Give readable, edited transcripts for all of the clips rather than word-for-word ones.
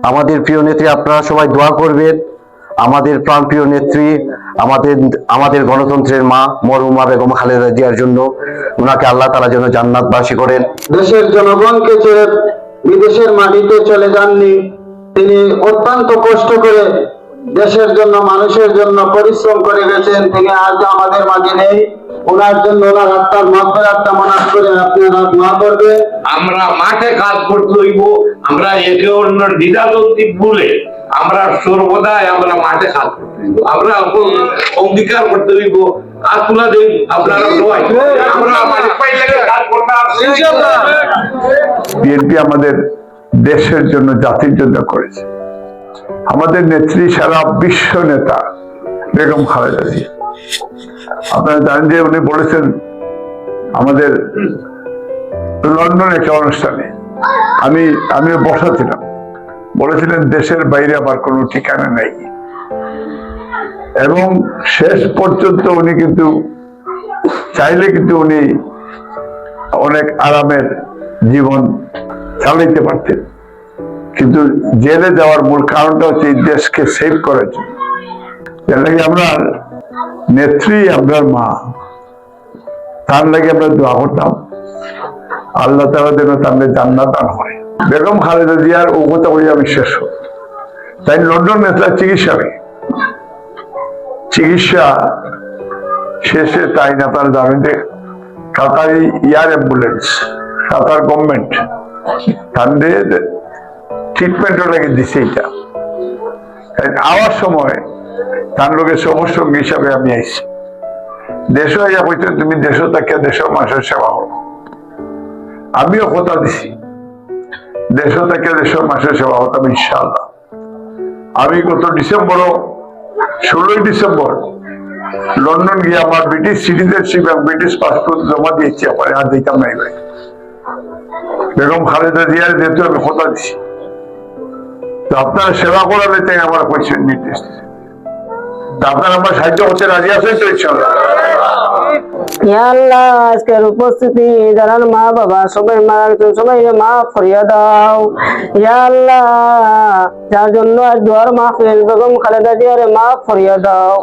আমাদের প্রিয় নেত্রী, আপনারা সবাই দোয়া করবেন আমাদের প্রাণপ্রিয় নেত্রী, আমাদের গণতন্ত্রের মা মরহুমা বেগম খালেদা জিয়ার জন্য। ওনাকে আল্লাহ তাআলা যেন জান্নাতবাসী করেন। দেশের জনগণকে ছেড়ে বিদেশের মাটিতে চলে যাননি, তিনি অত্যন্ত কষ্ট করে দেশের জন্য মানুষের জন্য পরিশ্রম করে গেছেন। তিনি আজ আমাদের মাঝে নেই। ওনার জন্য ওনার আত্মার মাগফিরাত কামনা করে আপনারা দোয়া করবেন। আমরা মাঠে কাজ করতে হইব, আমরা একে অন্যের দ্বিধাদ্বন্দ্ব ভুলে আমরা সর্বদাই আমরা মাঠে কাজ করতে হইব, আমরা অঙ্গীকার করতে হইব। কাজ তুলা দিন আপনারা সবাই, আমরা মাঠে পাইলে কাজ করতে ইনশাআল্লাহ। বিএনপি আমাদের দেশের জন্য, জাতির জন্য করেছে। আমাদের নেত্রী সারা বিশ্ব নেতা বেগম খালেদা জিয়া। আপনারা জানেন যে উনি বলেছেন আমাদের লন্ডন একটা অনুষ্ঠানে, আমিও বসা ছিলাম, বলেছিলেন দেশের বাইরে আবার কোনো ঠিকানা নাই। এবং শেষ পর্যন্ত উনি কিন্তু চাইলে কিন্তু উনি অনেক আরামের জীবন চালাইতে পারতেন, কিন্তু জেলে যাওয়ার মূল কারণটা হচ্ছে এই দেশকে সেভ করার জন্য। এর লাগে আমরা নেত্রী, আপনার মা, তার লাগে আমরা দোয়া করতাম আল্লাহ তাআলা যেন তাদের জান্নাত দান করে। বেগম খালেদা জিয়ার ও কথা বলি আমি শেষ হব। তাই লন্ডন নেতা চিকিৎসা শেষে তাই না তার জানেন যে কাতারি এয়ার অ্যাম্বুলেন্স, কাতার গভর্নমেন্ট তাদের ট্রিটমেন্টও লাগে দিছে। এটা আওয়ার সময় তার লোকের সঙ্গী হিসাবে আমি আইছি। দেশও আইয়া বলতে তুমি দেশও তাকে দেশের মানুষের সেবা করো। আমিও কথা দিছি দেশও তাকে দেশের মানুষের সেবা হতাম ইনশাআল্লাহ। আমি গত 16 ডিসেম্বর লন্ডন গিয়ে আমার ব্রিটিশ সিটিজেনশিপ এবং ব্রিটিশ পাসপোর্ট জমা দিয়েছি। আমার আর দিতাম নাই ভাই, বেগম খালেদা জিয়ার যেহেতু আমি কথা দিছি, তো আপনারা সেবা করালে তাই আমার কোয়েশ্চেন নির্দেশ দিচ্ছে। আপনারা আমার সাহায্য করতে রাজি আছেন তো? ইনশাআল্লাহ। ইয়া আল্লাহ, আজকের উপস্থিতি যারা মা বাবা সবাই মারা গেছে, সবাই মাফ করিয়া দাও। ইয়া আল্লাহ, যার জন্য আজ দোয়ার মাহফিল, বেগম খালেদা জিয়ার মাফ করিয়া দাও।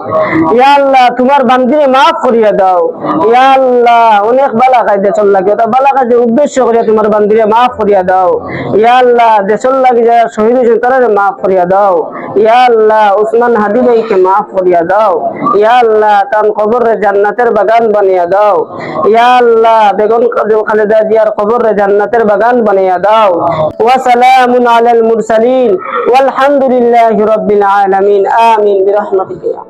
ইয়া আল্লাহ, তোমার বান্দিরে মাফ করিয়া দাও। ইয়া আল্লাহ, অনেক বালা কাজে চল লাগে, ওটা বালা কাজের উদ্দেশ্য করিয়া তোমার বান্দিরে মাফ করিয়া দাও। ইয়া আল্লাহ, দেশল লাগে যারা শহীদ হয়েছে তারা মাফ করিয়া দাও। ইয়া আল্লাহ, উসমান হাদি ভাইকে মাফ করিয়া দাও। ইয়া আল্লাহ, তার কবরে জান্নাতের বাগান বানিয়ে দাও। ইয়া আল্লাহ, বেগম খালেদা জিয়ার কবরে জান্নাতের বাগান বানিয়ে দাও। ওয়া সালামুন আলাল মুরসালিন ওয়ালহামদুলিল্লাহি রাব্বিল আলামিন। আমিন বিরহমাতিকা।